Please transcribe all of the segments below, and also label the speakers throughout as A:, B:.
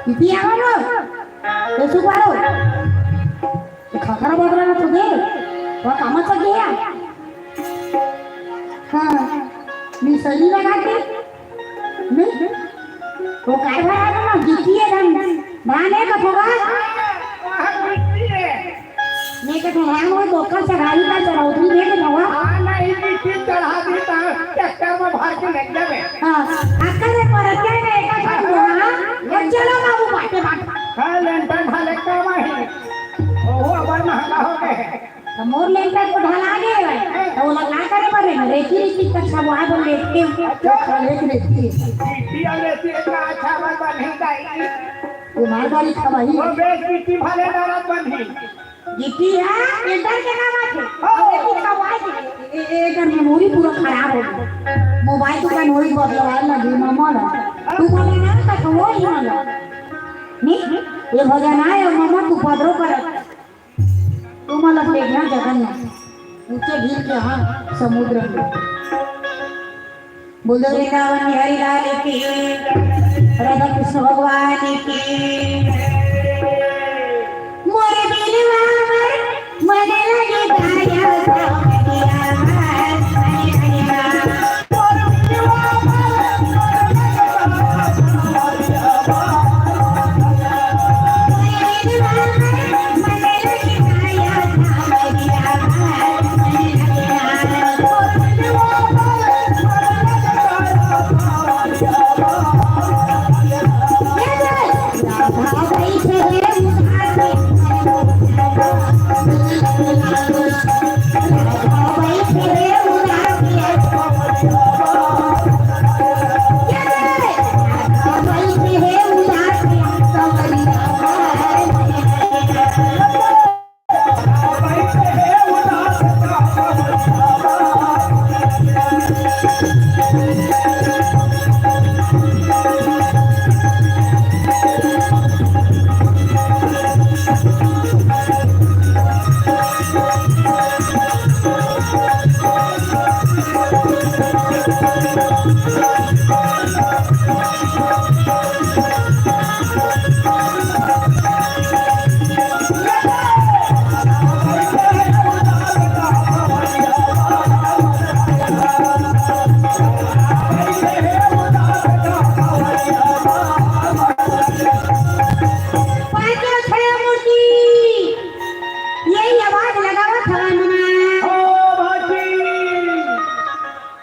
A: किती आवालो ते सुपारो खखरा बदला ना तुझे तो कामाचं घे या हां मी सही लगाते नहीं वो काय भरा ना गिट्टी है धन भाने का होगा मैं के तो है वो दोकर चढ़ाई का चढ़ाउती दे के होगा
B: हां नहीं गिट्टी चढ़ा दी ता ट्रैक्टर में भर के ले जावे
A: हां आका रे पर क्या है का हां ये चलो बाबू बाटे बाटे
B: हां लेंटर ढाले का वही ओहो अबर महंगा हो गए
A: तो मोर लेंटर को ढला दे तो वो लगा करे पर रेती रेती कच्चा वो आ बोल लेते
B: अच्छा लेके रेती और रेती का अच्छा बात नहीं गाई
A: वो मालगाड़ी खवाई
B: वो बेच गिट्टी भले दरद बंधी
A: गिट्टी है लेंटर के नाम आके रेती खवाई एकर मेमोरी पूरा खराब हो गया मोबाइल तो का नोई बदलवा लगी मामा तू बोले ना तो वो ही ना नहीं ये भजन आए और मामा तू पदरो कर तू मला देखना जगन ना ऊंचे ढील के हाँ समुद्र में बोलो वृंदावन हरि लाल की राधा कृष्ण भगवान की मोरे दिलवा मन लगे गाया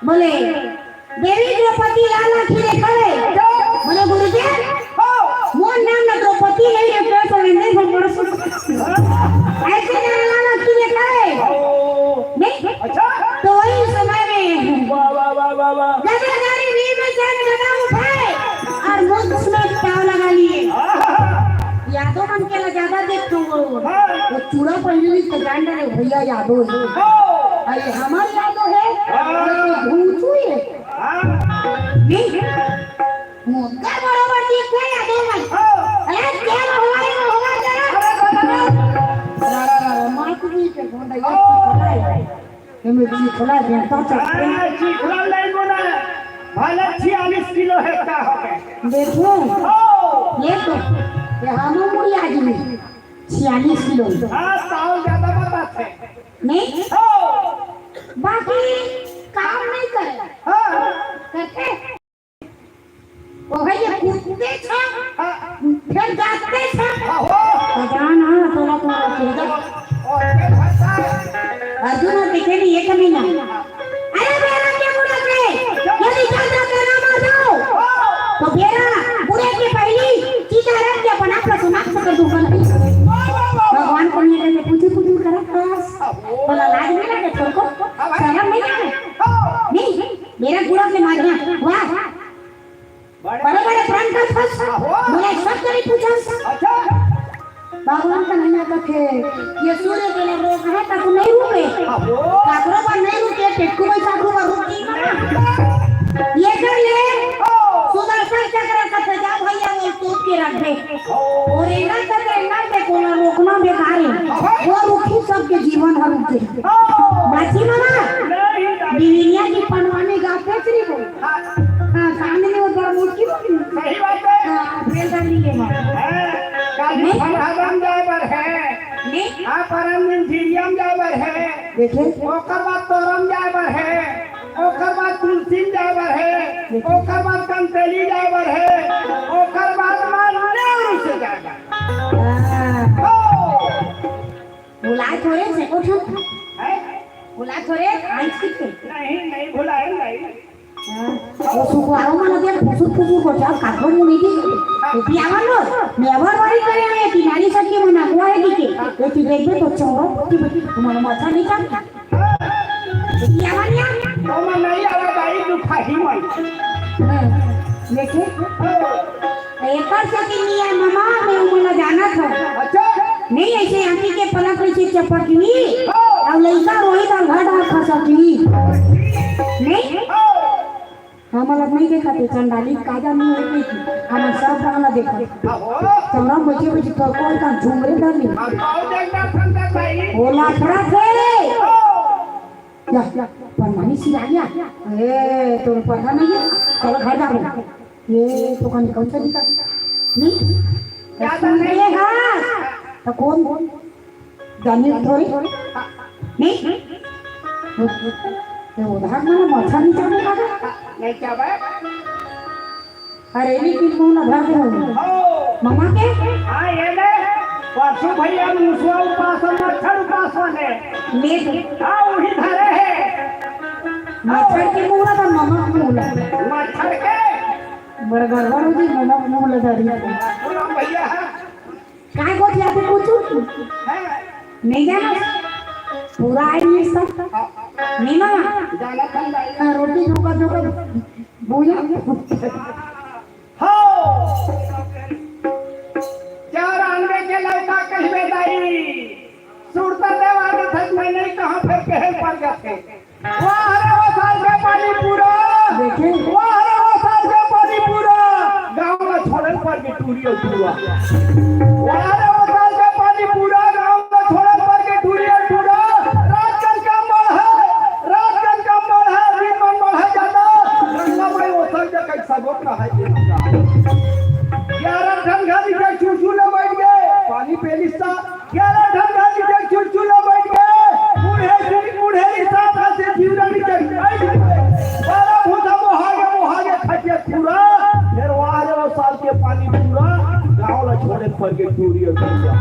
A: बोले देवी द्रौपदी लाला खीरे खड़े बोले गुरुजी मोर नाम ना द्रौपदी नहीं है तो नहीं हम बड़ा सुन ऐसे लाला खीरे खड़े नहीं
B: अच्छा
A: तो वही समय में
B: वाह वाह वाह वाह वाह
A: गदाधारी वीर में जान गदा उठाए और मुंह में ताव लगा लिए यादव मन के ला ज्यादा देखो वो चूड़ा पहनली तो जान रहे भैया यादव है अरे हमारे यादव है भूचू है नहीं मोटा बराबर देख के यादव भाई अरे क्या हुआ जरा मार भी के गोंडा ये में जी खला दे तो
B: जी खला ले गोना भले 46 किलो है का हो गए
A: देखो ये तो ये हम मुड़ी आदमी 46 किलो
B: हां ताऊ ज्यादा बताते
A: नहीं बाकी काम नहीं करे
B: हां
A: करते वो है ये कूदते छ फिर जाते छ जान हां थोड़ा थोड़ा खेदा
B: और के भाषा
A: अर्जुन दिखे नहीं ये कमी ना अरे मेरा क्या बुरा है यदि ज्यादा तेरा ना जाओ तो मेरा बुरे के पहली चीजा रख के अपना प्रसन्ना कर दूंगा भगवान को ये कहते पूछू पूछू करा बस बोला लाज नहीं लगे तुमको शर्म नहीं लगे नहीं मेरा गुड़ा से मारना वाह बड़े बड़े प्राण का फंस मुझे सब करी पूछा
B: अच्छा
A: भगवान का नहीं आता थे ये सूर्य के लिए रोग है तक नहीं रुके काकरो पर नहीं रुके टेक्कू में काकरो पर रुकी ये कर ले सुदर्शन चक्र का सजा भैया वो तोप के रख दे और इना के कोना रोकना बेकार है वो रुकी सबके जीवन हर रुके बाकी माना बिविया की पनवाने गाते श्री को हां सामने वो बड़ा मुश्किल होगी
B: सही बात है
A: हां फिर कर लिए
B: हाँ परम दिन धीरियम जाबर है
A: देखे
B: ओकर बाद तोरम जाबर है ओकर बाद तुलसी जाबर है ओकर बाद कंतेली जाबर है ओकर बाद मानेर से जाबर
A: बुला थोड़े से उठ
B: है
A: बुला थोड़े आइस कितने
B: नहीं भुलाए नहीं
A: वो सुकुआरो में लगे फुसुर को जाओ काटो मुनी दी एटी आवन लो नेवर वरी करे आए ती नारी सके मना हुआ है दी के एटी देखबे तो चंगो की तुम्हारा माथा नहीं का एटी आवन या
B: तो मैं नहीं आवा भाई दुखाही मन
A: देखे एक बार से कि नहीं है मामा मैं उमला जाना था
B: अच्छा
A: नहीं ऐसे आंटी के पलक से चपटनी अब लइका रोई तो घाटा खसकनी नहीं हम लोग नहीं देखा थे चंडाली काजा नहीं हो गई थी हम सब गाना देखा चंगा मुझे मुझे तो कोई का झुमरे डाली बोला खड़ा थे या परमानी सिरा गया ए तो पता नहीं है चलो घर जाओ ये तो कौन सा दिखा नहीं
B: ज्यादा नहीं
A: ये हां तो कौन जानी थोड़ी नहीं तो उधर मैंने माथा नहीं जाने का
B: नहीं क्या बात
A: अरे लेकिन कौन भर दे हो मामा के
B: हाँ ये ले परसों भैया मुसवा उपासन मच्छर उपासन है
A: ले
B: हाँ वही धरे है
A: मच्छर के मुंह ना मामा के मुंह
B: मच्छर के
A: बड़ा गड़बड़ हो गई मामा के मुंह लगा दिया
B: राम भैया
A: काय को दिया पे कुछ
B: है
A: नहीं जाना पूरा आई सब नहीं मामा
B: जाना ठंडा
A: रोटी धोका भूया
B: हो चार आंबे के लड़का कहबे दाई सुरता देवाने थक में नहीं कहां फिर कहल पड़ जाते वाह रे वो साल के पानी पूरा
A: देखे
B: वाह रे वो साल के पानी पूरा गांव में छोड़ल पर के टूरियो टूरा वाह रे वो साल के पानी पूरा गांव में छोड़ल पर के टूरियो टूरा रात कल का मर है दिन मन बढ़ जाता गंगा में वो साल के कैसा गोटा है 11 ढंग घाली के चुलचुले बैठ गए पानी पेलिस्ता 11 ढंग घाली के चुलचुले बैठ गए बूढ़े हिसाब से जीवन के बैठ गए सारा भूसा मोहागे खटिया पूरा फिर वहां साल के पानी पूरा गांव ला छोड़े पर के टूरी हो गया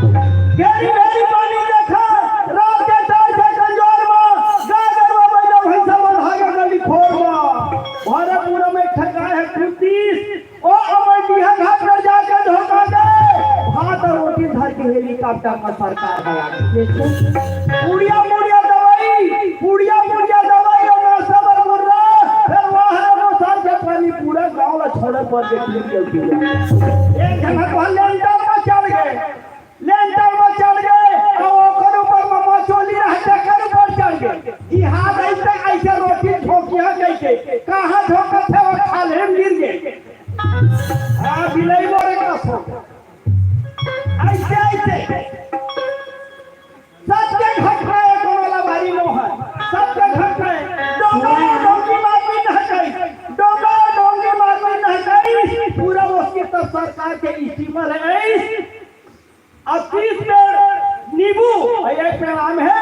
B: गेरी मेरी पानी देखा रात के टाइम के कंजोर में गागर में बैठो भैंसा मोहागे गली फोड़ में भरे पूरा में ठगा है 30 ओ अमर बिहा घाट पर जाकर धोखा दे भात और रोटी धर के हेलीकॉप्टर का सरकार है पुड़िया दवाई और नाश्ता पर मुर्रा फिर वहां वो साल के पानी पूरा गांव ला छोड़े पर के टूरी हो गया एक जगह पर लेंटर में चढ़ गए और ओकर ऊपर मम्मा चोली रहते कर ऊपर चढ़ गए ई हाथ ऐसे रोटी ठोकिया कैसे कहां ठोकत है और खाले में गिर गए आ बिलाई मोरे का सो ऐसे सत्य घटना है कोला भारी मोहन सत्य घटना है डोंगी मारनी नहीं गई पूरा उसकी तो सरकार के स्टीमर है 30 पेड़ नींबू एक पेड़ आम है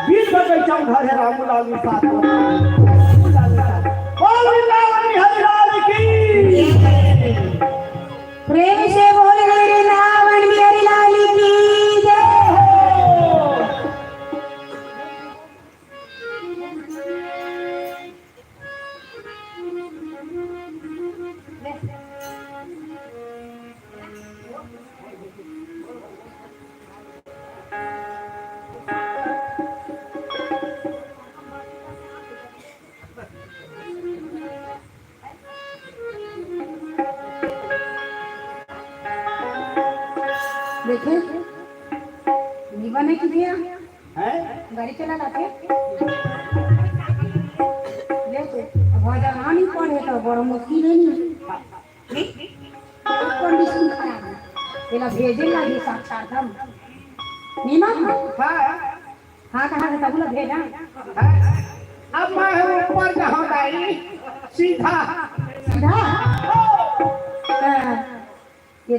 B: 20 बगीचा घर है रामूलाल साथ हरिलाल की
A: प्रेम से बोल रे रावण मेरी लाली की जय देखे जीवन है किया
B: है
A: गाड़ी चला लाते ले तो भजन नहीं पढ़े तो बड़ा मुश्किल नहीं कंडीशन खराब है तेरा भेजे लगे साक्षात हम नीमा हाँ कहाँ से तबला भेजा
B: अब मैं ऊपर जहाँ गई सीधा
A: सीधा ये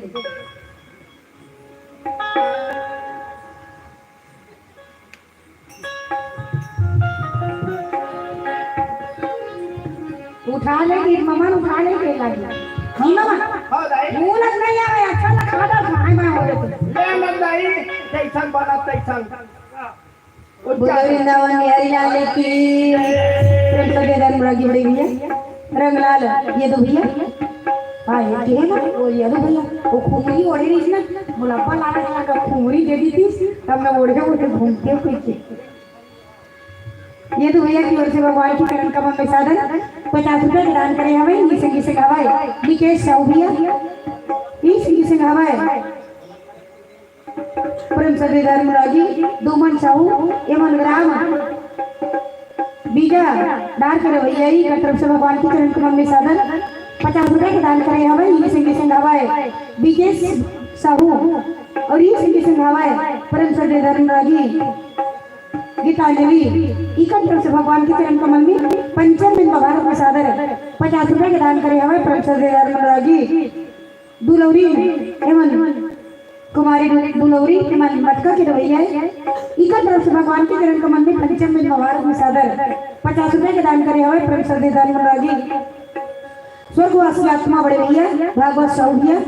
A: उठा ले मामा उठा ले के लगी नहीं मामा
B: हो दाई
A: बोलत नहीं आवे अच्छा लगा था खाए में हो गए
B: ले मन दाई जैसन बना तैसन
A: वृंदावन हरी लाल की प्रेम सगे धर्म रागी बड़ी भैया रंगलाल ये दो भैया हाँ ये है ना वो ये दो भैया वो खुमरी ओढ़ी रही ना मुलापा लाना चला का खुमरी दे दी थी तब मैं ओढ़ के घूमते पीछे ये तो भैया की ओर से भगवान की करण का में साधन 50 रुपए दान करे हमें ये संगी से गवाए विकेश साहू भैया ये संगी से गवाए प्रेम सगे धर्म रागी दोमन साहू एमन ग्राम बीजा दान करे भैया ही तरफ से भगवान की चरण कमल में साधन 50 रुपए के दान करे हमें ये संगी से गवाए विकेश साहू और ये संगी से गवाए प्रेम सगे धर्म रागी गीतांजलि इकन तरफ से भगवान के चरण कमल में पंचम दिन भारत में सादर 50 रुपए के दान करे हमें प्रेम सगे धर्म रागी दुलौरी एवं कुमारी दुलौरी एवं मटका के रवैया इकन तरफ से भगवान के चरण कमल में पंचम दिन भारत में सादर 50 रुपए के दान करे हमें प्रेम सगे धर्म रागी स्वर्गवासी आत्मा बड़े भैया भागवत सौभिया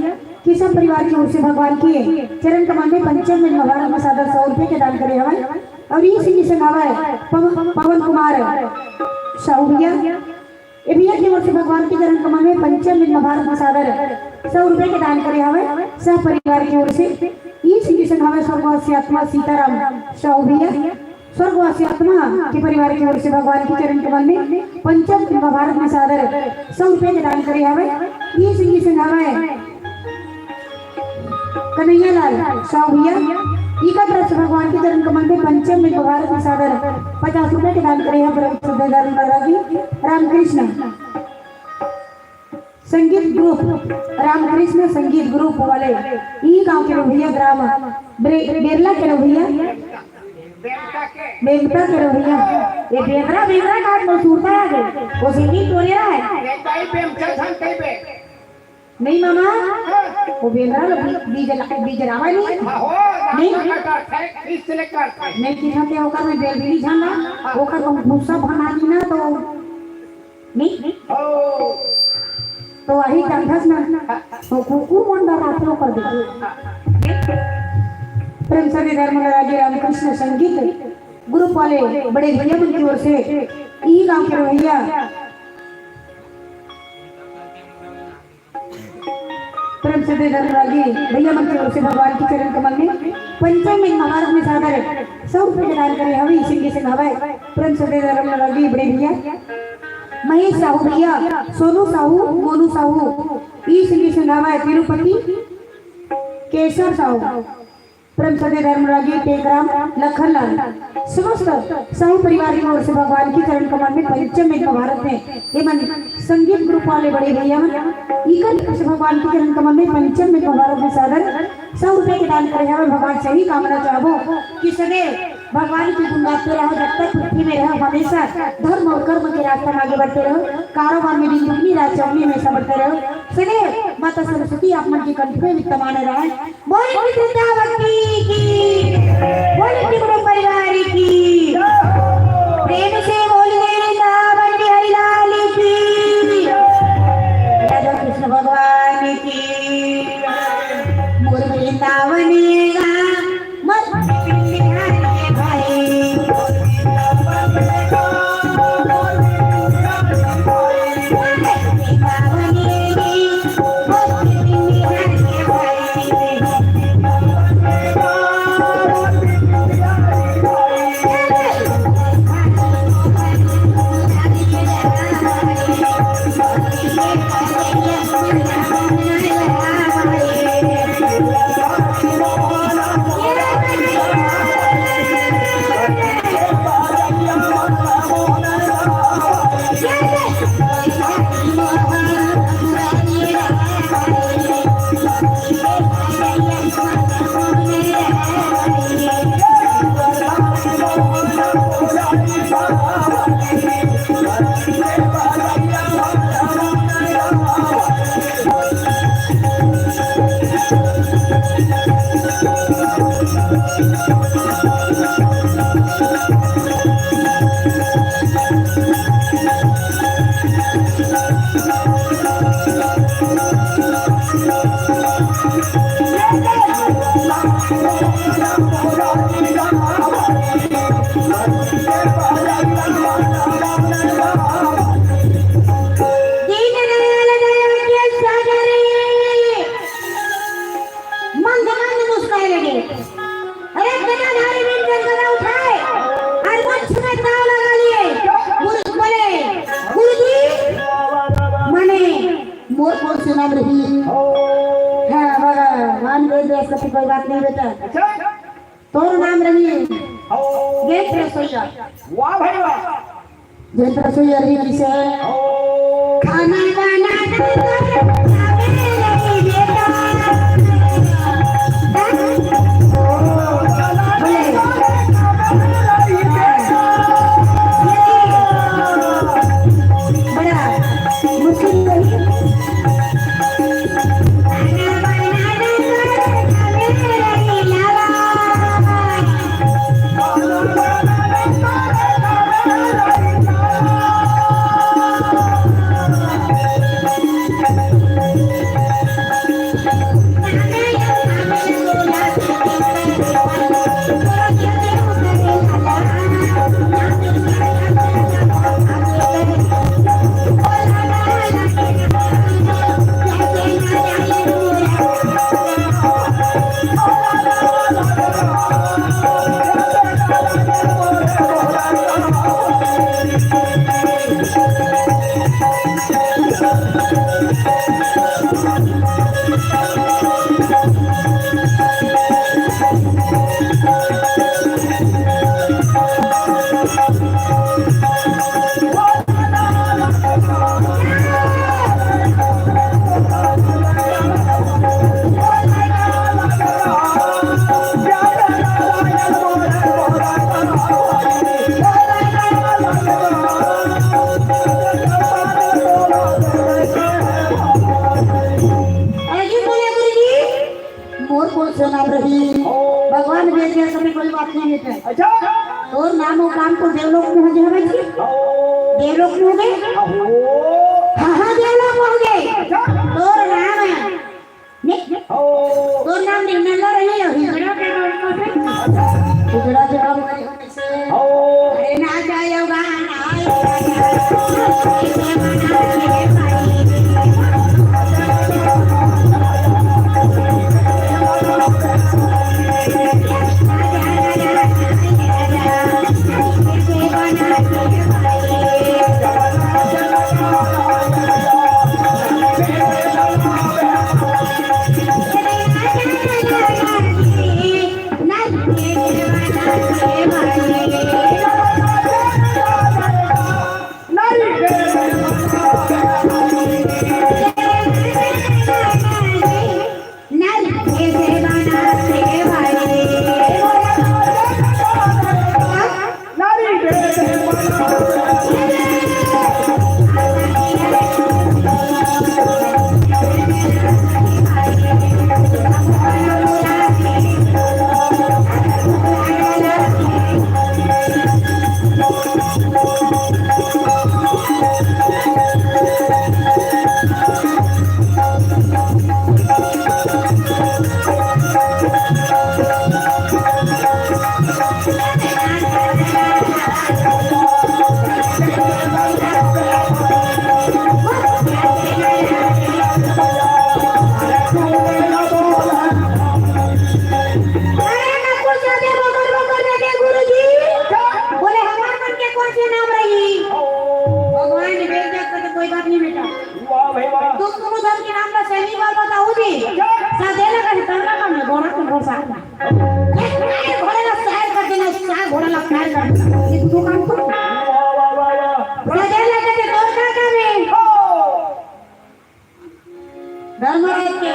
A: किसान परिवार की ओर से भगवान के चरण कमल में पंचम दिन भारत में सादर 100 रुपए के दान करे हमें और ये सिंह से गावा है पवन कुमार साहू भैया ये भैया की ओर से भगवान के चरण कमल में पंचम दिन भारत में सादर 100 रुपए के दान करे हमें सब परिवार की ओर से ये सिंह से गावा स्वर्गवासी आत्मा सीताराम साहू भैया स्वर्गवासी आत्मा के परिवार की ओर से भगवान के चरण कमल में पंचम दिन भारत में सादर 100 रुपए के दान करे हमें ये सिंह से गावा है कन्हैया लाल साहू भैया इका तरफ से भगवान के चरण कमल में पंचम में भारत में सादर 50 रुपए के दान करे हैं रामकृष्ण संगीत ग्रुप रामकृष्ण संगीत ग्रुप वाले ई गांव के भैया ग्राम बेरला के भैया बेगता के भैया ये बेगरा काट में सूरता है वो संगीत बोले रहा है नहीं मामा वो बेगरा बीज रावा नहीं नहीं किसान के होकर मैं बेलबीली जाना होकर तुम भूसा बना दी ना तो नहीं तो वही कंधस ना तो कुकू मंडा रात्रों कर दे प्रेम सगे धर्म राजी रामकृष्ण संगीत ग्रुप वाले बड़े भैया की ओर से ई गांव के भैया प्रेम सगे धर्म राजी भैया मन की ओर से भगवान के चरण कमल में पंचम में महाभारत में सादर 100 रुपए के दान करे हमें इसी से हवाए प्रेम सगे धर्म राजी बड़े भैया महेश साहू भैया सोनू साहू मोनू साहू ई सिंह से हवाए तिरुपति केशव साहू प्रेम सगे धर्म रागी टेकराम लखनलाल समस्त साहू परिवार की ओर से भगवान की चरण कमल में पंचम में भारत में एवं संगीत ग्रुप वाले बड़े भैया इकन से भगवान की चरण कमल में पंचम में भारत में सादर 100 रुपए के दान करे हमें भगवान से ही कामना चाहो कि सदैव भगवान की गुण गाते रहो जब तक पृथ्वी में रहो हमेशा धर्म और कर्म के रास्ते में आगे बढ़ते रहो कारोबार में भी दुगनी रात चौगनी में बढ़ते रहो सदैव माता सरस्वती आप मन के कंठ में विद्यमान रहे बोले वृंदावती की बोले त्रिपुरा परिवार की प्रेम से बोलिए वृंदावन बिहारी लाल की राधा कृष्ण भगवान की मोर वृंदावन दीनदयाल दयाल सागरे मंद मंद मुस्कुराए लगे। अरे गदाधारी वीर गदा उठाए और मंच में ताव लगा लिए। गुरु बोले गुरुजी माने मोर को सुना रही। हाँ भगवान दे दे ऐसा कोई बात नहीं बेटा। तोर नाम रही गेट रसोईया।
B: वाह भाई वाह।
A: गेट रसोईया रही किसे खाना बनाना भगवान भेज दिया कभी कोई बात नहीं है।
B: अच्छा
A: और नाम और काम को देवलोक में हो जाए जी। देवलोक में हो गए। हाँ देवलोक में हो गए। तोर नाम है तोर नाम निर्मला रही है। हिजड़ा के नाम पर हिजड़ा के नाम पर से अरे ना जाएगा धर्मराज के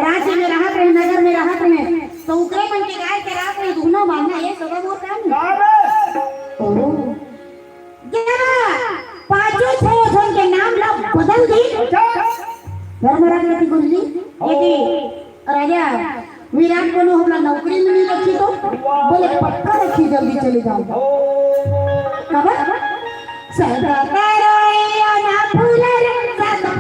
A: राज्य में रहत रहे, नगर में रहत रहे, तो उकरे मन के गाय के रात में धुनो मारना ये सब वो काम पांचों छह के नाम ला बदल दी। धर्मराज ने गुरुजी यदि राजा विराट को हमला नौकरी में नहीं रखी तो बोले पक्का रखी, जल्दी चले जाओ। खबर सदा करो ना फूलर सदा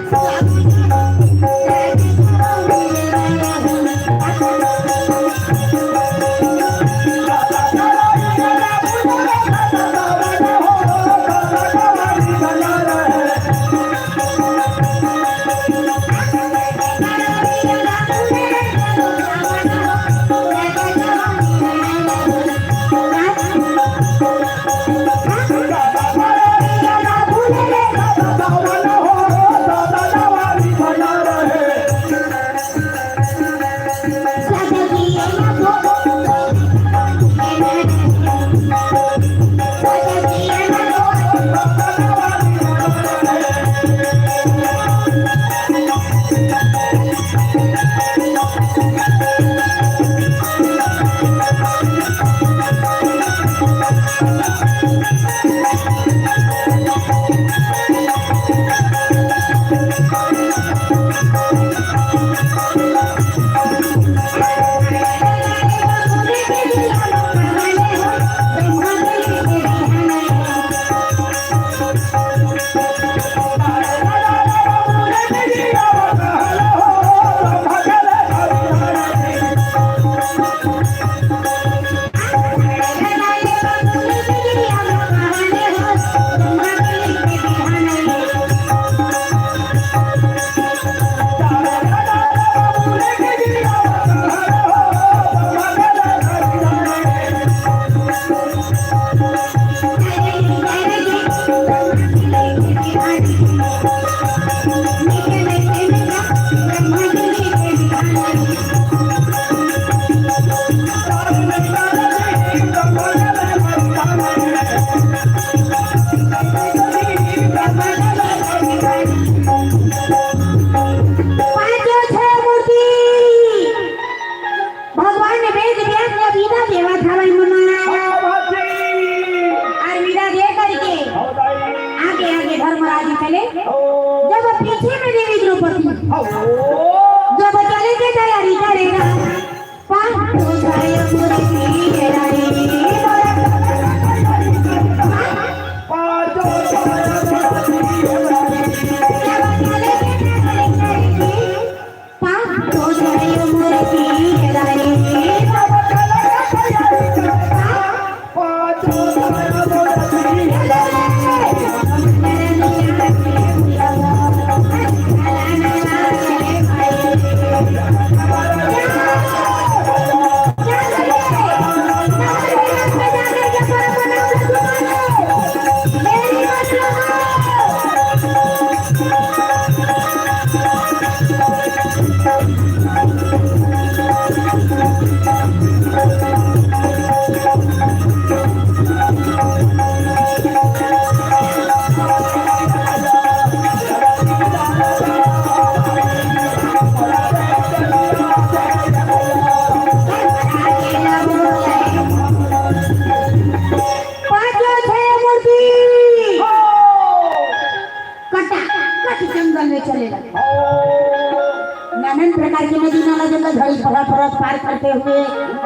A: पार करते हुए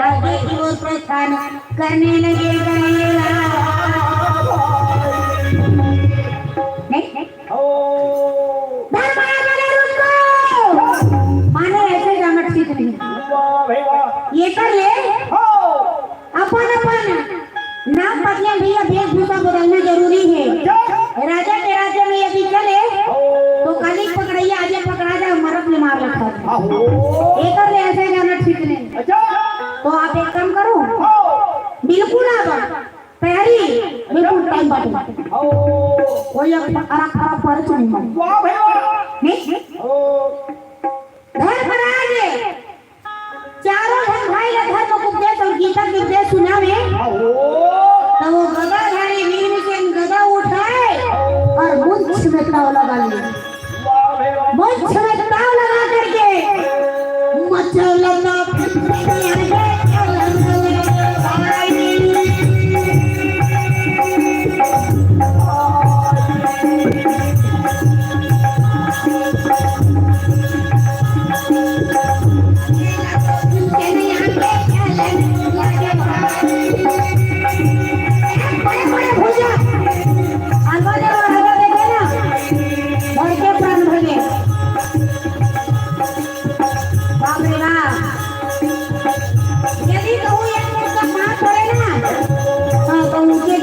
A: आगे की ओर प्रस्थान करने लगे धर्मराज बोले, रुको। माने ऐसे जाना ठीक नहीं।
B: वाह भाई वाह।
A: ये कर ले
B: हो
A: अपन नाम पतिया भैया वेशभूषा बदलना जरूरी है। राजा के राज्य में यदि चले तो काली पकड़ैया आज पकड़ा जाए, मरद में मार रखा है।
B: आहो
A: ये कर ले ऐसे जाना ठीक नहीं।
B: अच्छा
A: तो आप एक काम करो,
B: हो
A: बिल्कुल आप तैयारी बिल्कुल टाइम बाटे,
B: हो
A: कोई खराब पर नहीं मारे।
B: वाह भाई वाह।
A: नहीं
B: हो
A: धर्मराज चारों धर्म भाई का धर्म को उपदेश और गीता के उपदेश सुनावे,
B: आहो
A: तो वो गदाधारी वीर से गदा उठाए और मुंछ में ताव लगा लिए।
B: वाह भाई वाह।
A: मुंछ में ताव लगा करके मचलना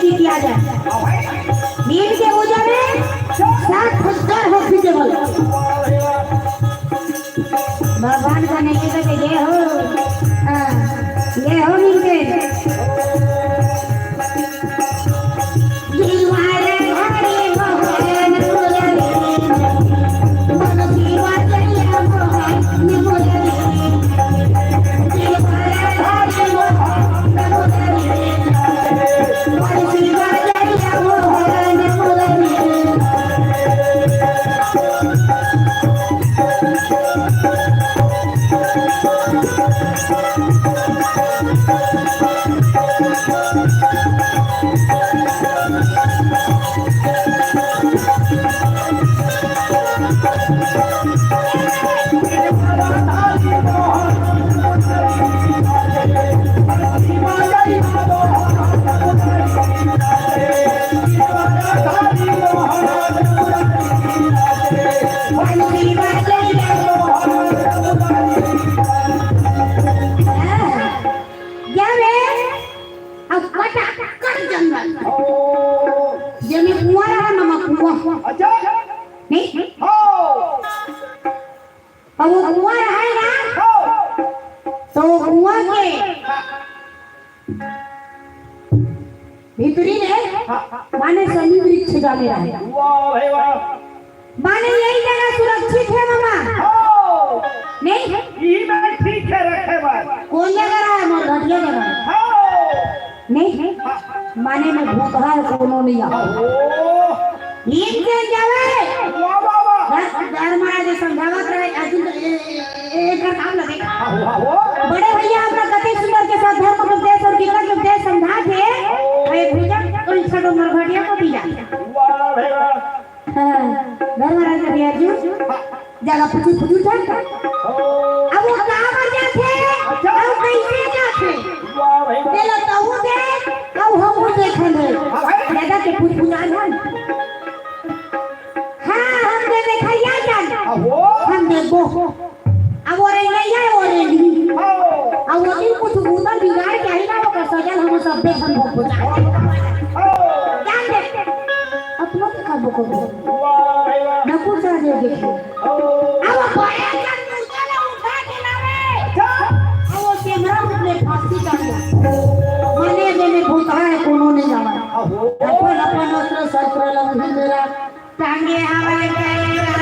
A: किया जाए नील के पूजा में 60,000 हॉस्पिटल भगवान का नहीं कहते ये हो नील के भीतरी ने माने सनी वृक्ष डाले रहे।
B: वाह भाई वाह।
A: माने यही जगह सुरक्षित है मामा।
B: हो
A: नहीं
B: ई में ठीक है रखे बात।
A: कौन जगह रहा है? मोर घटिया जगह
B: हो
A: नहीं माने में भूत है कोनो नहीं आ।
B: हो
A: ईद के जावे
B: वाह वाह वाह।
A: धर्मराज समझावत रहे अर्जुन एक काम लगे।
B: हो
A: बड़े भैया अपना कते सुंदर के साथ धर्म के उपदेश और गीता के उपदेश समझा के वे भैया तो इस छोटो मरघटिया को दिया।
B: वाह भाई वाह।
A: धर्मराज भैया अर्जुन जगह पुछू था।
B: हो
A: अब वो कहां पर जाते अब कैसे जाते?
B: वाह भाई वाह।
A: चलो तो वो देख अब हम देखेंगे दादा के पुछना है। हां हम दे देखैया जान
B: हो
A: हम देखो अब वो रे नहीं है वो रे
B: हो
A: अब वो दिन कुछ बूता बिगाड़ के आई ना वो का सजल हम सब देखन हो
B: हो
A: जान दे अपना के खाबो को
B: वाह भाई वाह।
A: न कुछ आ दे देखो
B: हो
A: अब बड़ा जन मुर्गा उठा के लावे अब वो कैमरा में फांसी डाल माने मैंने भूता है कोनो नहीं जाना
B: हो
A: अपन अपन अस्त्र शस्त्र लंघी मेरा टांगे हवाए करेगा।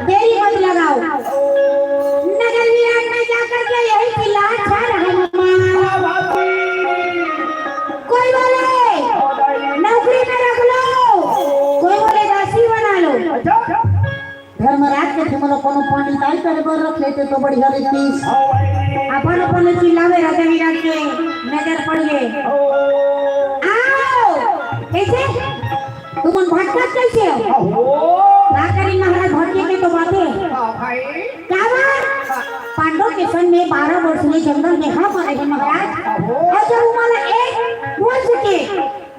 A: देरी मत लगाओ नगर विराट में जाकर के यही चिल्ला छा रहा मम्मा। कोई बोले नौकरी में रख लो, कोई बोले दासी बना लो। धर्मराज के थे मतलब कोनो पंडिताई करे बर रख लेते तो बढ़िया रहती। अपन अपन चिल्लावे राजा विराट के नजर पड़ गए। आओ ऐसे तुम भटका कैसे हो? महाराज भटके के तो बात है
B: हाँ भाई
A: क्या बात पांडव के सन में 12 वर्ष में जंगल में हम रहे महाराज और जब उम्र एक वर्ष के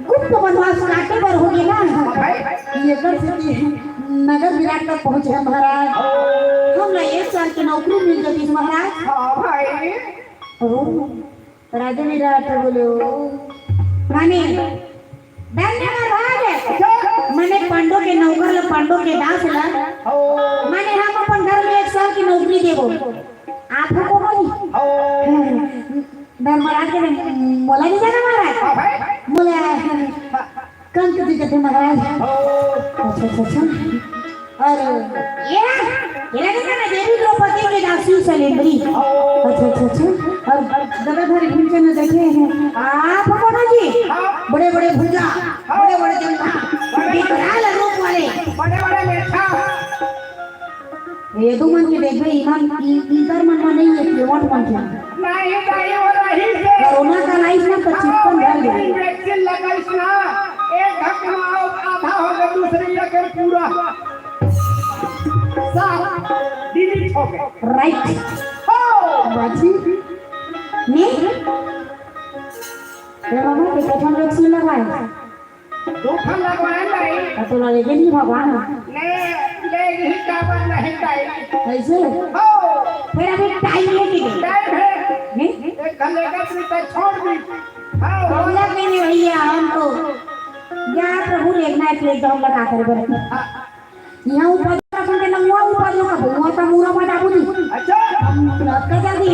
A: गुप्त वनवास काटे पर हो गया ना ये कर से नगर विराट तक पहुंचे हैं महाराज हम 1 साल की नौकरी मिल गई महाराज
B: हाँ भाई
A: राजा विराट बोले माने धन्यवाद मैंने पांडव के नौकर पांडव के दास ला मैंने हम अपन घर में 1 साल की नौकरी देबो आपको को नहीं धर्मराज के मोला नहीं जाना महाराज मोला कंक जी कहते महाराज अच्छा और ये नहीं ना देवी द्रौपदी के दासी सलेंद्री अच्छा और गदाधर भीमसेन देखे हैं आप कौन जी बड़े बड़े भुजा बड़े बड़े जंघा विकराल रूप वाले
B: बड़े मेठा
A: ये दो मन के देख भाई ईमान इधर मन में नहीं है केवट मन के
B: नहीं हो रही से
A: कोरोना का लाइफ में 55 भर गया
B: वैक्सीन लगाइस ना एक ढकना आधा हो गया दूसरी लेकर पूरा साफ डिलीट हो गया
A: राइट
B: हो
A: बाजी नहीं ये मामा के कौन वैक्सीन लगवाए
B: दूसरा लगवाया नहीं
A: तो लगे नहीं भगवान
B: ले ही काबर नहीं टाइम
A: कैसे
B: हो
A: फिर अभी टाइम है कि
B: टाइम है
A: नहीं
B: एक घंटे का ट्रिप छोड़ दी हां
A: बोला कि नहीं भैया हम तो या प्रभु देखना है प्लेट हम लगा कर बरत यहाँ ऊपर अपन के नंगवा ऊपर लोग भुआ का मूरा में डाबू दी
B: अच्छा
A: लटका जा दी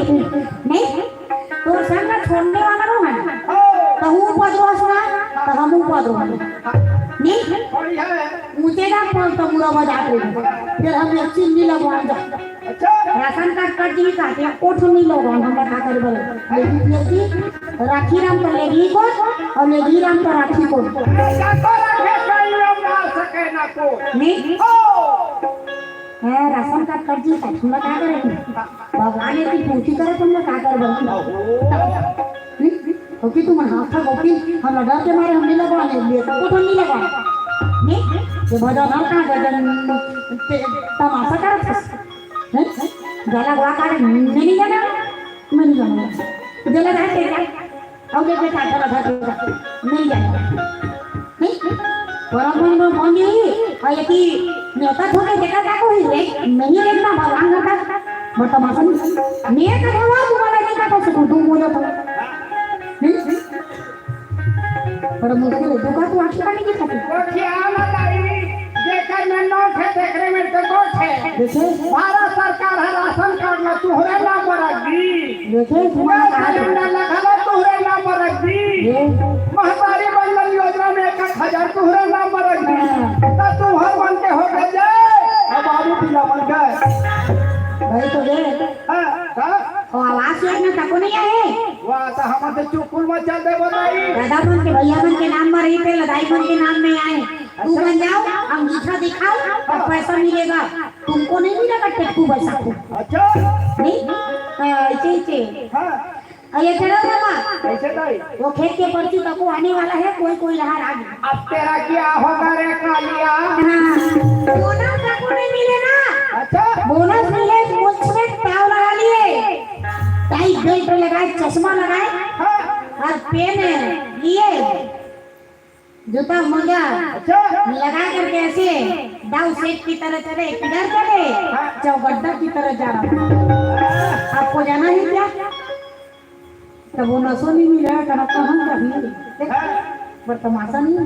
A: नहीं तो संग छोड़ने वाला नो है
B: हो
A: तो हूँ ऊपर रोसना तो हम ऊपर रोसना नहीं
B: बढ़िया है
A: मुझे ना कौन तो मूरा में डाब रही फिर हम एक चिन्नी लगवा जा
B: अच्छा
A: राशन कार्ड कर दी काटे ओठ नहीं लोग हम लगा कर बरत लेकिन ये राखी राम तो लेगी को और लेगी राम तो राखी को
B: ऐसा तो रखे कहीं मार सके ना को
A: नहीं
B: हो
A: है राशन कार्ड कर दी तुम लोग क्या करेंगे भगवान ने की पूछी करे तुम लोग क्या कर बरत ओके तुम हाथ ओके हम लगा के मारे हम नहीं लगवा ले को तो नहीं लगा नहीं ये भजन हम कहां गजन तमाशा कर हैं गला गवा कर नहीं जाना मैं नहीं जाना गला रहते क्या अब देखे क्या चला था नहीं जाना नहीं परम मन मंगी और ये कि नेता थोड़े देखा क्या कोई रे नहीं देखना भगवान का बट तमाशा नहीं का हवा तुम्हारा नहीं का तो तुम बोलो तो नहीं पर मुश्किल है दुकान तो आखिर नहीं की खाती
B: वो क्या बताई देखकर मैं नोट है देखने में तो नोट है
A: देखे
B: भारत सरकार है राशन कार्ड में तुहरे नाम पर रख दी
A: देखे
B: पूरा सिलेंडर लगा लो तुहरे नाम पर रख दी
A: ये
B: महामारी बंधन योजना में 1,000 तुहरे नाम पर रख दी तो तुम हर बन के हो गए अब बाबू पिला बन गए
A: भाई तो दे
B: हां
A: और आवाज लगना तको नहीं आए
B: वाह तो हम तो चुकुल में चल दे बताई
A: दादा मन के भैया मन के नाम में रही थे लदाई मन के नाम में आए तू बन जाओ अंगूठा दिखाओ और पैसा मिलेगा तुमको नहीं मिलेगा टेक्कू पैसा को
B: अच्छा
A: नहीं ऐसे
B: हां
A: ये चलो बाबा
B: कैसे दाई
A: वो खेत के पर्ची तको आने वाला है कोई रहा आगे
B: अब तेरा क्या होगा रे कालिया
A: बोनस तको नहीं मिले ना
B: अच्छा
A: बोनस मिले मुझ में ताव लगा लिए टाइट बेल्ट लगाए चश्मा लगाए
B: हाँ
A: और पेन लिए जूता मोजा
B: अच्छा
A: लगा करके ऐसे दाव सेट की तरह चले किधर चले चौगड्डा की तरह जा रहा आपको जाना है क्या तब वो नसो नहीं मिल रहा है तो हम कभी पर तमाशा नहीं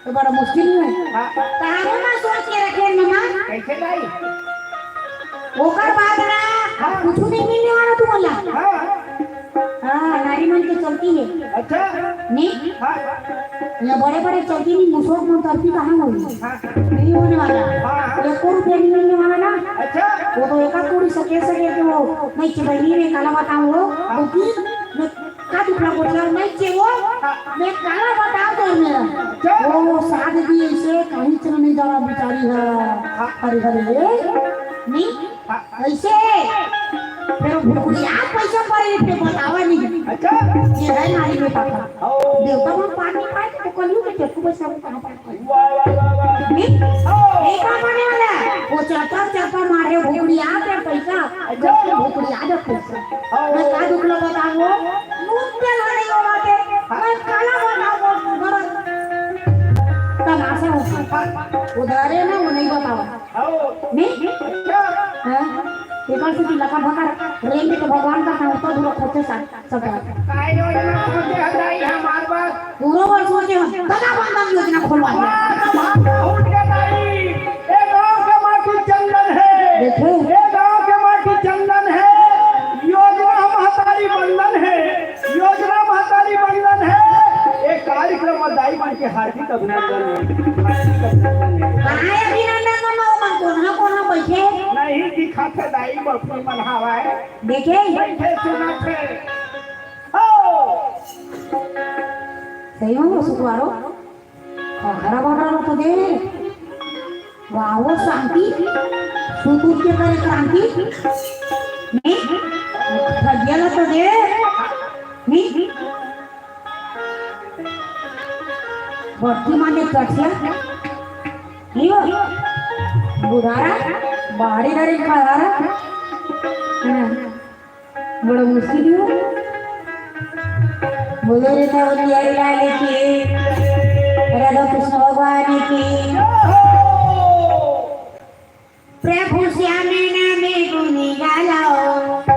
A: तो बड़ा मुश्किल है कहां ना सोच के रखे मामा
B: कैसे लाई
A: ओकर बाद ना कुछ नहीं मिलने वाला तू बोला हां नारी मन की चलती है
B: अच्छा
A: नहीं ये बड़े बड़े चलती नहीं मुसोक में चलती कहां होगी नहीं होने वाला एक रुपया नहीं मिलने वाला ना
B: अच्छा
A: वो तो एक कोड़ी सके कि वो नहीं चिबनी में काला बताऊं वो क्योंकि का टुकड़ा बोला नहीं चाहिए वो मैं काला बताऊं तो मेरा वो साथ दी ऐसे कहीं चल नहीं जाना बेचारी है अरे अरे नहीं ऐसे फिर भूखिया पैसा पर इतने बतावा नहीं
B: अच्छा
A: ये है नारी बेटा का
B: ओ
A: देवता मन पानी पाए तो कलियों के चक्कू पैसा कहां पाए
B: वाह वाह वाह
A: नहीं एक का बने वाला वो चाटा मारे भूखिया पे पैसा अच्छा भूखिया दे पैसा मैं का दुख लगा था वो मुंह पे लड़ाई हो बाटे मैं काला बना वो बड़ा तमाशा हो उधारे ना वो नहीं बतावा
B: ओ
A: नहीं
B: अच्छा
A: हां पेपर से लगा भगा रेंगे तो भगवान का नाम तो दूर खोचे सब
B: काय योजना सोचे हटाई हमार बात
A: पूरा वर्ष सोचे हम बड़ा बंदम योजना खुलवा
B: उठ के नहीं ये गांव के माटी चंदन है
A: देखो
B: ये गांव के माटी चंदन है योजना महतारी बंधन है योजना महतारी बंधन है एक कार्यक्रम में दाई बन के हार्दिक अभिनंदन
A: कहां अभिनंदन मनो कोना बैठे
B: नहीं दिखाते दाई बपनी मनहावा है
A: देखे
B: बैठे सुना थे हो
A: सही हो सुवारो खरा बड़ा तो दे वाओ शांति सुतुर के करे क्रांति नहीं खजियाला तो दे नहीं भर्ती माने कठिया नहीं हो बुढ़ारा बाहरी डरे खारा बड़ा मुश्किल हो बोले रे था वो यारी लाले की राधा कृष्ण भगवान की प्रभु श्याम नामे गुनी गालाओ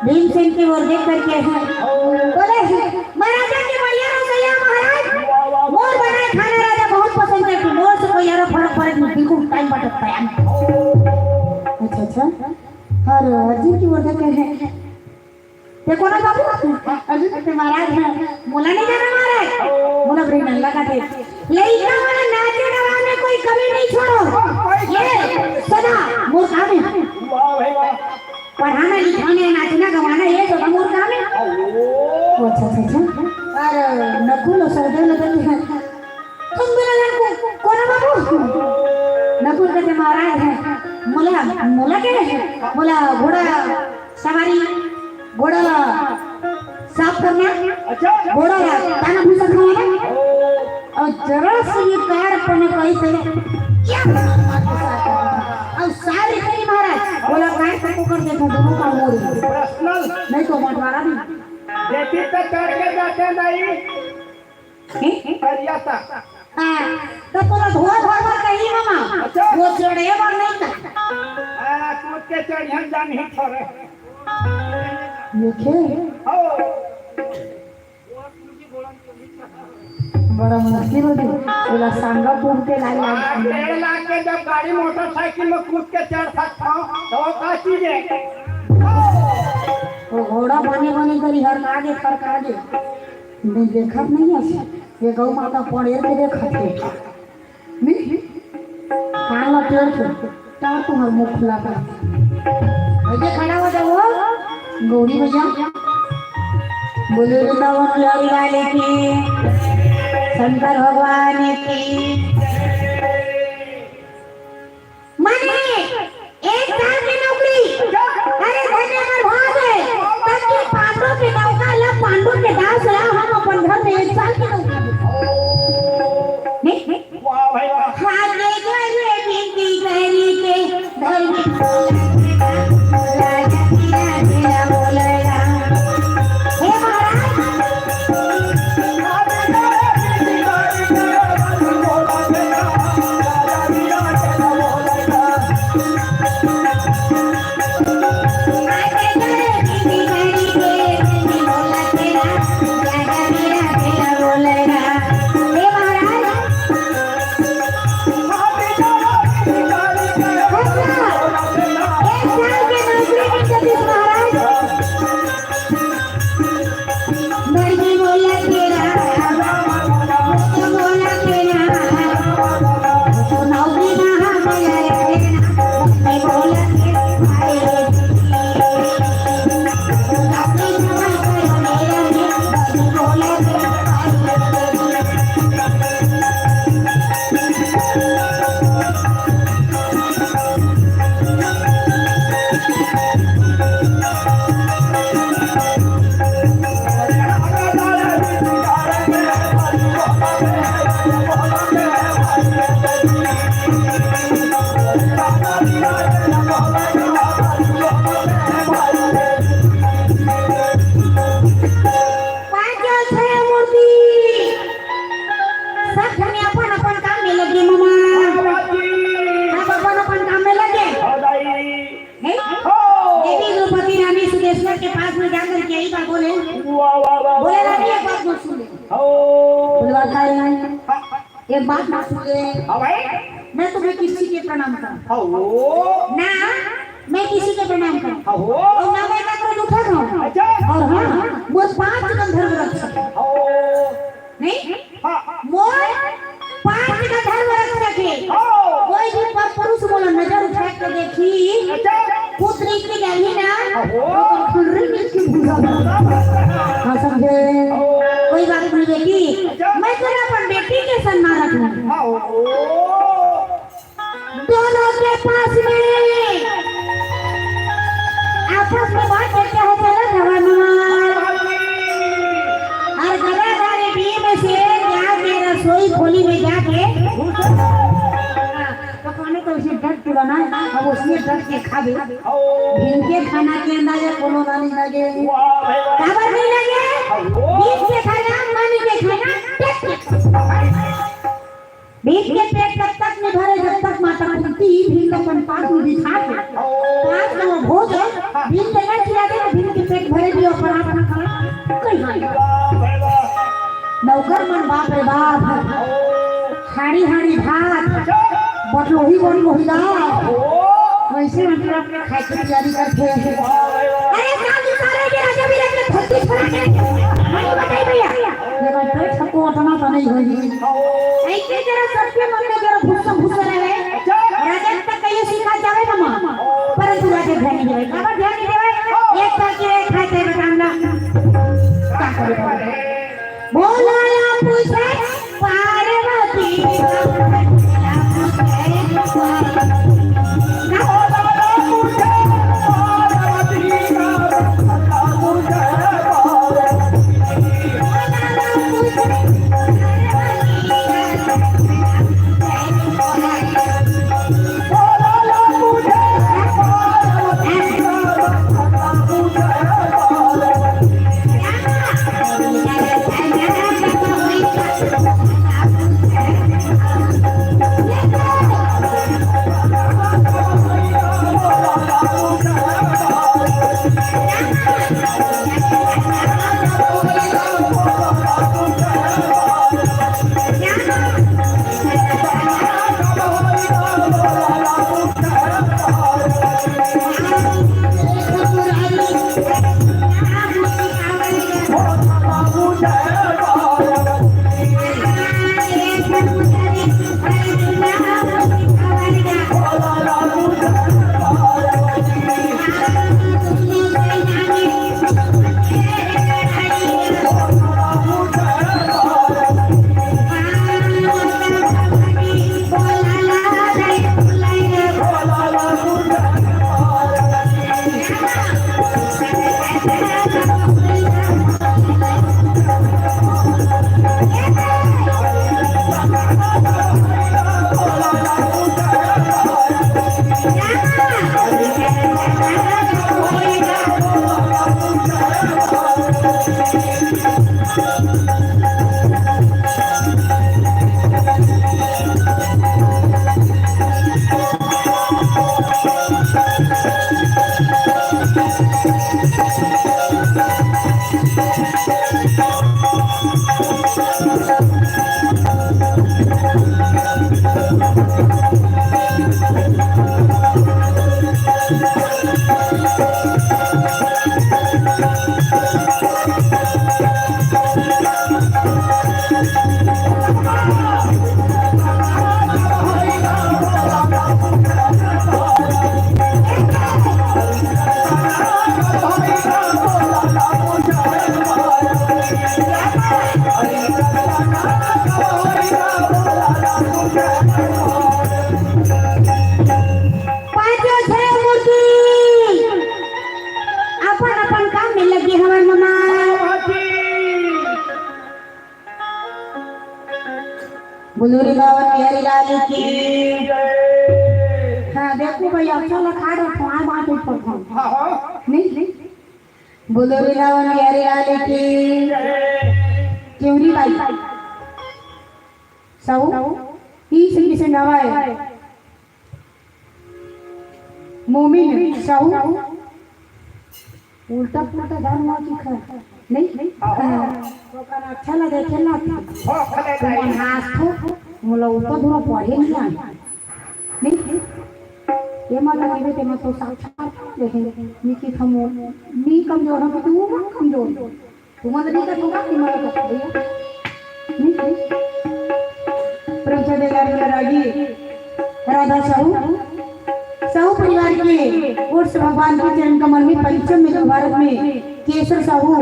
A: भीमसेन की ओर देख करके बोले महाराजा के बढ़िया रसोईया महाराज मोर बनाए खाना राजा बहुत पसंद करते मोर से कोई यार फर्क पड़े नहीं बिल्कुल टाइम पटकता है अच्छा अच्छा और अर्जुन की ओर देख के देखो ना बाबू अर्जुन के महाराज है मोला नहीं जाना महाराज मोला ब्रेन लगा थे लेकिन वाला नाचे गाने कोई कमी नहीं छोड़ो ये सदा मोर काम है।
B: वाह भाई वाह।
A: पढ़ाना लिखाना नाचना गवाना ये सब मोर काम है।
B: ओ
A: अच्छा अरे नकुल सौदे लगते हैं तुम मेरा लड़को कोना बाबू नकुल कहते महाराज है मोला मोला के मोला घोड़ा सवारी घोड़ा साफ करना
B: अच्छा
A: घोड़ा दाना भूसा खाना और जरा से ये कार पने कहीं से क्या और सारे कहीं महाराज बोला कार को कर देता दोनों का मोड़
B: पर्सनल
A: नहीं तो बंटवारा भी
B: देखी तो चढ़ के जाते नहीं करिया तक
A: तो पूरा धोआ भर कहीं मामा
B: अच्छा।
A: वो चढ़े पर नहीं था
B: कूद के चढ़िया जान ही छोड़े
A: देखे
B: हो
A: बड़ा मुश्किल हो गया बोला सांगा घूम के लाई लाई
B: 1.5 लाख के जब गाड़ी मोटरसाइकिल में कूद के चढ़ सकता हूँ तो वो का चीज है
A: वो घोड़ा बने बने करी हर आगे फर आगे नहीं देखा नहीं है ये गौ माता पड़े के देखा थे नहीं कान ला टेढ़ के तार तुम्हार मुख खुला कर ऐसे खड़ा हो जाओ गौरी भैया बोले वृंदावन बिहारी वाले की शंकर भगवान की माने 1 साल की नौकरी अरे धन्य पर भाग है तब के पांडवों के नौका ला पांडवों के दास ला हम अपन घर में 1 साल की नौकरी नहीं
B: वाह भाई वाह
A: खाने गए बिंदी गहरी के धर्म राजा तेरा बोलेगा हे महाराज के पास में जाकर के यही बात बोले बोले ना ये बात मत सुने बोलवाता है एक बात मत सुने मैं तुम्हें किसी के प्रणाम करूं ना मैं किसी के प्रणाम करूं और ना मैं करो उठा खाऊं और हां वो 5 गंधर्व रख सके नहीं मोर 5 गंधर्व रख सके कोई भी पर पुरुष बोला नजर उठा के देखी पुत्री की गली ना हाँ समझे कोई बात नहीं बेटी मैं तेरा अपन बेटी के सम्मान रखूंगा दोनों के पास में आपस में बात करते हैं चला जवान और गदाधारे बीच में से जाके रसोई खोली में जाके पकाने तो उसे डट के बनाए अब उसने डट के खा गए इनके खाना के अंदाजा कोनो नहीं लगे खबर नहीं लगे बीच के खाना मन के खाना बीच के पेट तब तक नहीं भरे जब तक माता कुंती भीम का पंपाक में दिखा के पास में वो भोज भीम के नहीं खिला दे भीम के पेट भरे भी और पराठा ना खाए कहीं नौकर मन बाप रे बाप हाड़ी हाड़ी भात बटलोही बन मोहिदा वैसे मतलब अपने खाए की तैयारी करते हैं अरे साथ सारे के राजा भी रख धरती छोड़ के नहीं बताई भैया ये बात तो सबको उतना तो नहीं होगी ऐसे जरा सबके मन में जरा भूसा भूसा रहे राजा ध्यान नहीं देवे काबर ध्यान नहीं देवे एक साल के एक खाते बताऊंगा का करे बोला ला पूछे पार्वती बुलूरी गावन बिहारी लाल की हाँ देखो भैया चलो खाड़ो वहाँ बात पर नहीं बुलूरी गावन बिहारी लाल की केवरी बाई साहू ई सिंह से नवाए मोमिन साहू उल्टा पुल्टा धर्म की खा नहीं तो का अच्छा लगे खेलना तुम हाथ मोला उल्टा दूर पढ़े नहीं ये मत लगे ते मत तो साक्षात देखे निकी खमो नी कमजोर हम तू मत कमजोर तुम मत नहीं का तुम का मत कर दिया नहीं प्रभु देगारी रागी राधा साहू परिवार के उर्स भगवान के चरण कमल में पंचम में भारत में केसर साहू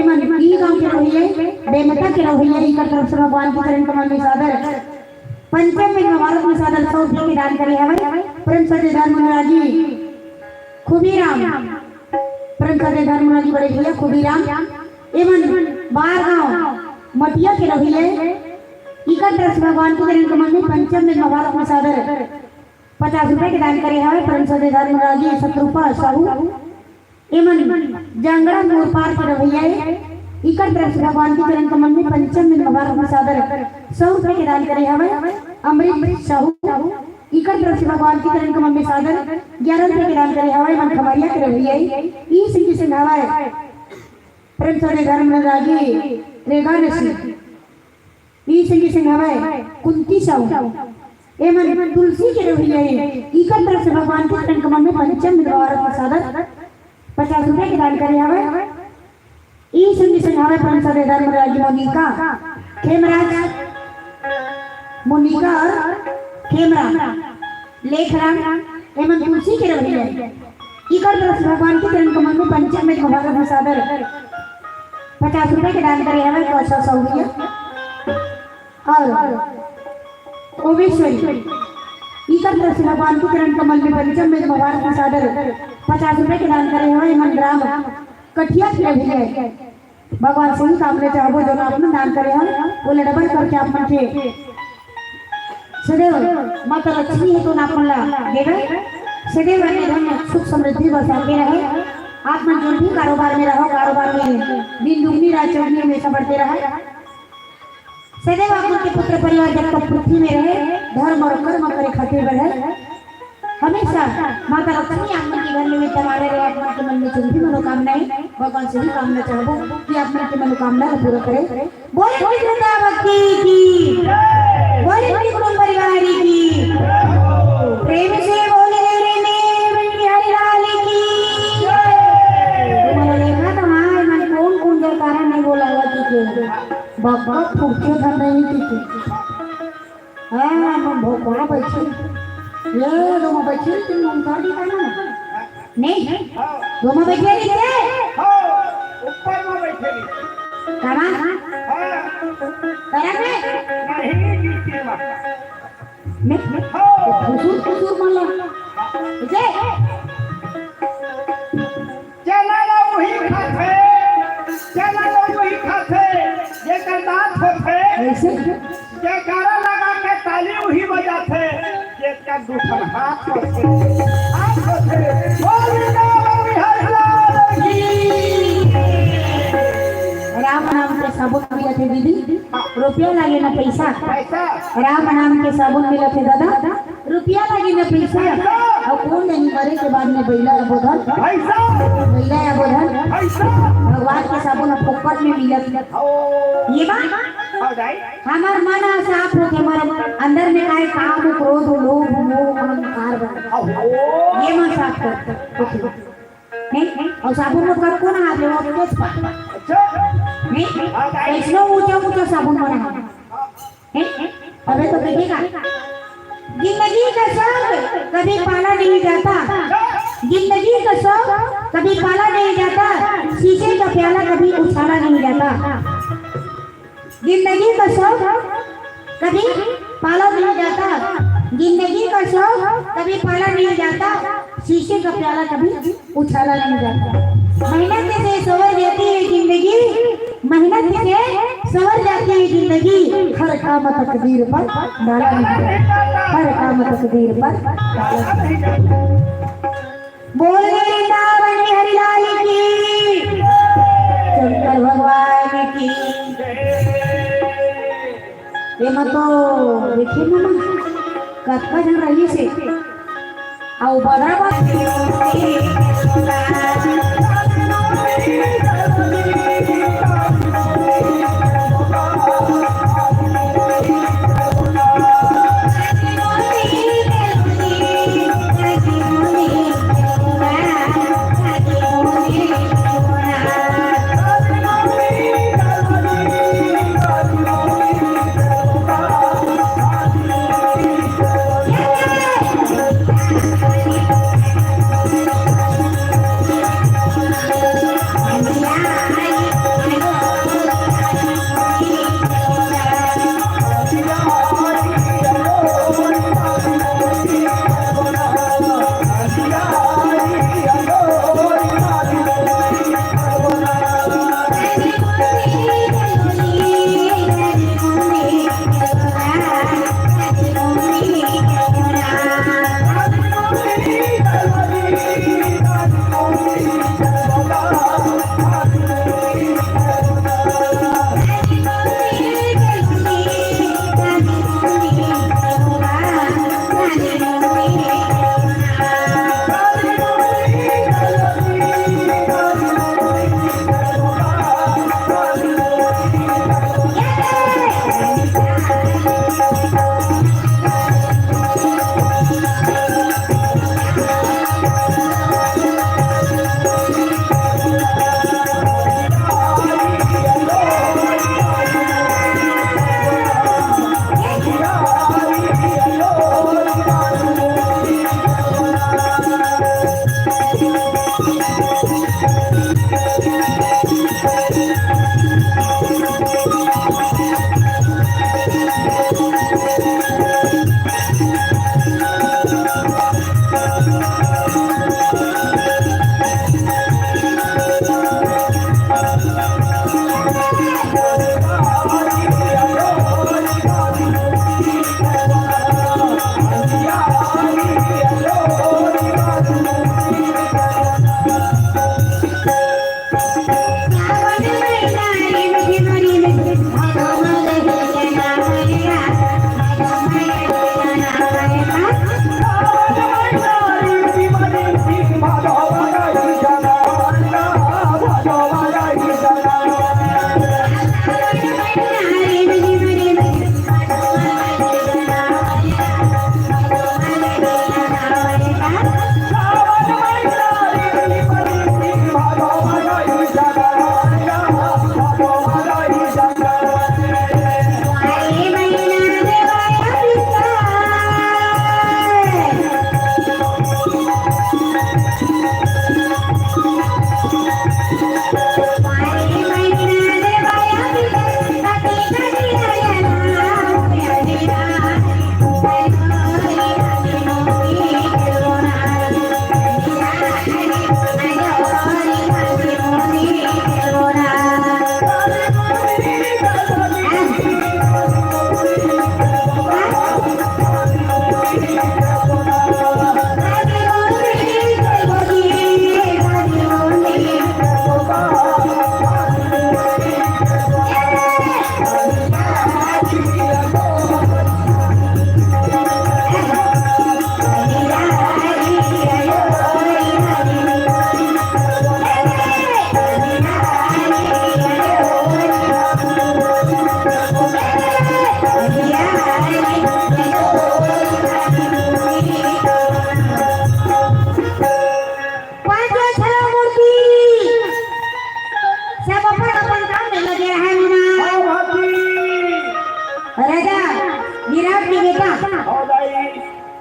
A: एमन ई गांव के रहिए बेमता के रहिए ई कर तरफ से भगवान के चरण कमल में सादर पंचम में भारत में सादर सौ के दान करे हवे प्रेम सदे धर्मराजी खुबीराम प्रेम सदे धर्मराजी बड़े भैया खुबीराम एमन बाहर गांव मटिया के रहिए ई कर तरफ से भगवान के चरण कमल में पंचम में भारत में सादर 50 रुपए के दान करे हवे प्रेम सदे धर्मराजी शत्रुपा साहू एमन जंगड़ा मोर पार के रहिए इकर तरफ से भगवान के चरण कमल में पंचम में भारत में सादर 100 रुपए के दान करे हवे अमृत साहू इकर तरफ से भगवान के चरण कमल में सादर 11 रुपए के दान करे हवे मन खबरिया के रहिए ई सिंह से हवे प्रेम सदे धर्मराजी रेगा नसी ई सिंह से हवे कुंती साहू एमन तुलसी के रहिए इकर तरफ से भगवान के चरण कमल में पंचम में भारत में सादर 50 रुपए के दान करे हवे ई संगी से हवे प्रेम सदे धर्मराज मोनिका खेमराज मोनिका खेमरा लेखराम एमन तुलसी के रहिए इकर तरफ से भगवान के चरण कमल में पंचम में भगवान प्रसादर 50 रुपए के दान करे हमें कौशल सौगिया और ओवेश्वरी इकर तरफ से भगवान के चरण कमल में पंचम में भगवान प्रसादर 50 रुपए के दान करे हमें मन ग्राम कठिया के भी है भगवान से ही काम ले चाहो जो आपने दान करे हम वो डबल करके आप मन के सदैव माता लक्ष्मी है तो ना अपन ला देवे सदैव धन सुख समृद्धि बरसाते रहे आप मन जो भी कारोबार में रहो कारोबार में दिन दुगनी रात चौगनी हमेशा बढ़ते रहे सदैव आप उनके पुत्र परिवार जब तक पृथ्वी में रहे धर्म और कर्म करे खातिर रहे हमेशा माता लक्ष्मी आप मन के घर में तुम्हारे रहे आप मन के मन में जो भी मनोकामनाएं भगवान से ही कामना चाहो कि आप मन की मनोकामना को पूरा करे बोल बोल श्रद्धा भक्ति की बोल बोल कुटुंब परिवार की प्रेम से बोले रे मेरे हरिलाल की तुम्हारा देखा तो मां मन कौन कौन जो कारण नहीं बोला हुआ कि भगवत फूटे धर नहीं की हां हम भोकड़ा बैठी ये दो बच्चे तुम ममता दी करना नहीं दो बच्चे नीचे
B: हो ऊपर में बैठे
A: कहां
B: हां
A: तरफ में
B: नहीं नीचे में
A: नहीं
B: हो
A: खुशूर मान लो जे
B: चला लो वही खाते ये करदात होते
A: ऐसे
B: ये गारा लगा के ताली वही बजाते ये का दूसरा हाथ होते बोल हरिलाल की
A: राम नाम के साबुन मिला थे दीदी रुपया लगे ना पैसा
B: पैसा
A: राम नाम के साबुन मिला थे दादा रुपया लगे ना पैसा और कौन नहीं मरे के बाद में बैला या बोधन
B: पैसा
A: बैला या बोधन
B: पैसा
A: भगवान के साबुन फोकट में मिला ये बात
B: हो जाए
A: हमार मन साफ हो के हमारे अंदर में आए काम क्रोध लोभ मोह अहंकार बना ये मन साफ कर नहीं और साबुन में कर कौन हाथ में वो तेज पा
B: अच्छा
A: नहीं ऐसा ऊंचा ऊंचा साबुन बना है अबे तो देखिएगा जिंदगी का शौक कभी पाला नहीं जाता जिंदगी का शौक कभी पाला नहीं जाता शीशे का प्याला कभी उछाला नहीं जाता जिंदगी का शौक कभी पाला नहीं जाता जिंदगी का शौक कभी पाला नहीं जाता शीशे का प्याला कभी उछाला नहीं जाता मेहनत से सवर जाती है जिंदगी मेहनत से सवर जाती है जिंदगी हर काम तकदीर पर डाला नहीं जाता हर काम तकदीर पर डाला नहीं जाता बोल वृंदावन हरिलाल की शंकर भगवान की ये मत तो देखिए ना कत्का जन रही से आओ बराबर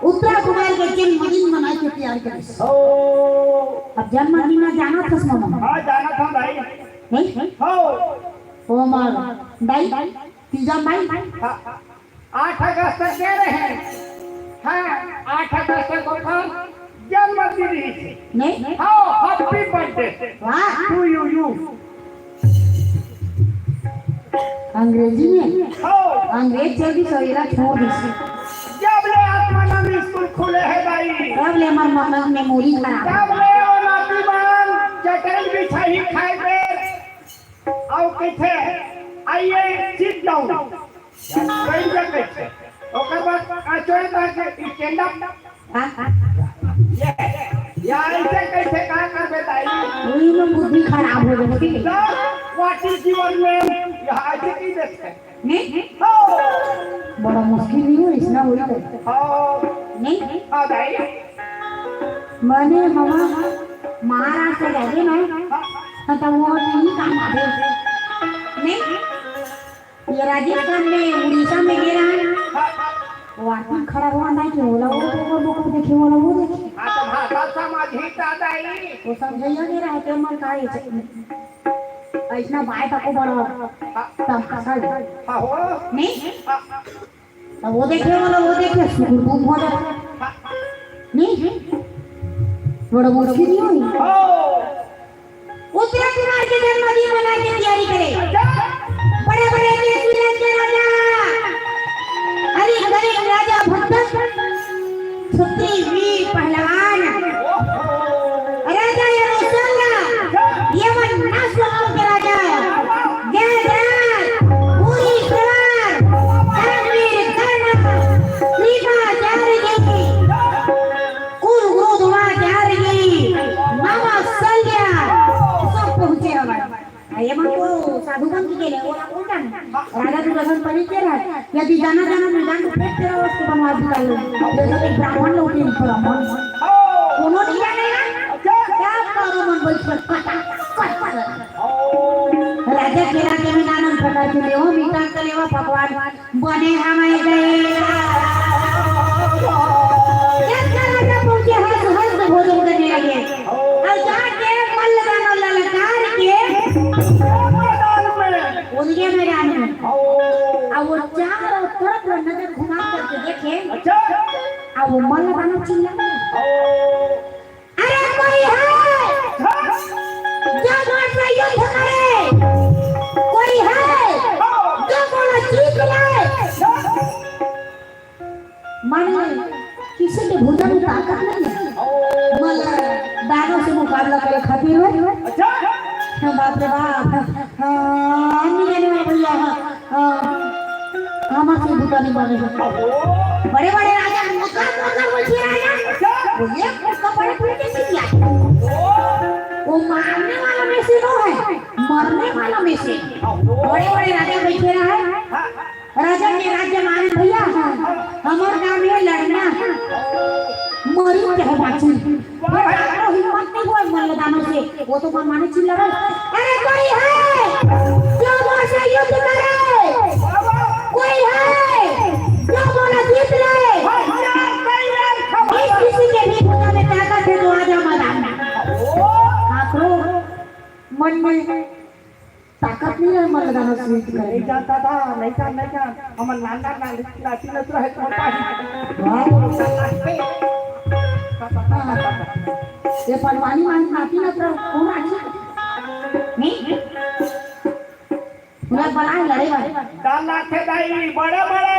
A: उत्तरा कुमार के जन्मदिन मना के तैयार करे। अब जन्मदिन में जाना था मामा?
B: हाँ जाना था भाई।
A: नहीं?
B: हो।
A: ओ मार दाई तीजा माई
B: 8 अगस्त तक कह रहे हैं। हाँ 8 अगस्त को था जन्मदिन ही।
A: नहीं?
B: हाँ हैप्पी बर्थडे।
A: वाह
B: टू यू।
A: अंग्रेजी में?
B: हाँ
A: अंग्रेज जल्दी सवेरा छोड़ दी।
B: जब ले आत्मा में स्कूल खुले है भाई।
A: तब ले मार मामा मेमोरी खराब।
B: जब ले वो नातीमान चटन बिछाई खाए पे आओ कैसे आइए सिट डाउन कहीं जगह कैसे ओकर बाद आचोरे तक स्टैंड अप या ऐसे कैसे का कर बेटाई
A: वही में बुद्धि खराब हो गई।
B: व्हाट इज जीवन में यहाँ ऐसे की देखते
A: नहीं?
B: हो
A: बड़ा मुश्किल नहीं हो इसना हो रहा है।
B: हो
A: नहीं?
B: हाँ भाई
A: मैंने मामा महाराष्ट्र जाके ना तो वो नहीं काम आते नहीं ये राजस्थान में उड़ीसा में गिरा है वो आदमी खड़ा हुआ नहीं कि बोला वो देखे वाला वो देखे
B: हाँ तो भाषा समाज ही दादा ही
A: वो समझाइए नहीं रहा है मन का ऐसा बाय तक बड़ा तमकासा
B: हाँ हो
A: नहीं तो वो देखे वाला वो देखे सुगुर हो जाता नहीं बड़ा मुश्किल नहीं हुई। उत्तरा कुमार के जन्मदिन मनाने की तैयारी करे। बड़े बड़े देश के राजा हरी राजा भक्त छत्री वीर पहलवान राजा यमसंगा यमन नासवाओं के राजा जयद्रथ पूरी सवार धर्मवीर कर्ण कृपाचार्य कुल गुरु द्रोणाचार्य मामा सल्या सब पहुंचे हमारे ये मन को साधु बन के ले वो उनका राजा दुर्योधन परिचय रहा यदि जाना मैदान में फेंक तेरा उसको बनवा दिया लोग जैसे एक ब्राह्मण लोग के ब्राह्मण उन्होंने क्या नहीं क्या करो मन बोल कटा राजा केरा के मैदान में प्रकार के ले वो मीठा के ले वो भगवान बने हमारे गए जब राजा पहुंचे हंस भोजन करने लगे और जाके मल्लगाना ललकार के उनके मैदान में अब वो चारों तरफ अब वो मर्दाना चिल्ला
B: ओ
A: अरे कोई है जो मुझसे युद्ध करे, कोई है जो बोला जीत ले। माने किसी के भुजा में ताकत नहीं है, मतलब दानों से मुकाबला करे खातिर है।
B: अच्छा
A: बाप रे बाप, अन्य जाने वाले भैया हमारे से भूता नहीं बने। बड़े बड़े राजा मुकाबला बोलते राजा वो ये कपड़े पहन के किया, वो मारने वाला में से वो है, मरने वाला में से। बड़े बड़े राजा बैठे रहे, राजा के राज्य मारे भैया हमारे गांव में लड़ना मरी के है बाची, हिम्मत नहीं हुआ मल्लदानों से, वो तो माने चिल्ला रहे अरे कोई है जो मुझसे युद्ध करे, कोई है जो बोला जीत ले। किसी के भी भुजा में ताकत है तो आ जा मैदान में। आखिरो मन में ताकत नहीं है मल्लदानों से युद्ध करे।
B: नहीं जानता था, नहीं जान हमर नाना नाती नत रहे कोटा
A: ये पलवानी मान नाती नत कौन आजी नहीं पूरा बड़ा लड़े वाले
B: दाना थे दाई बड़े बड़े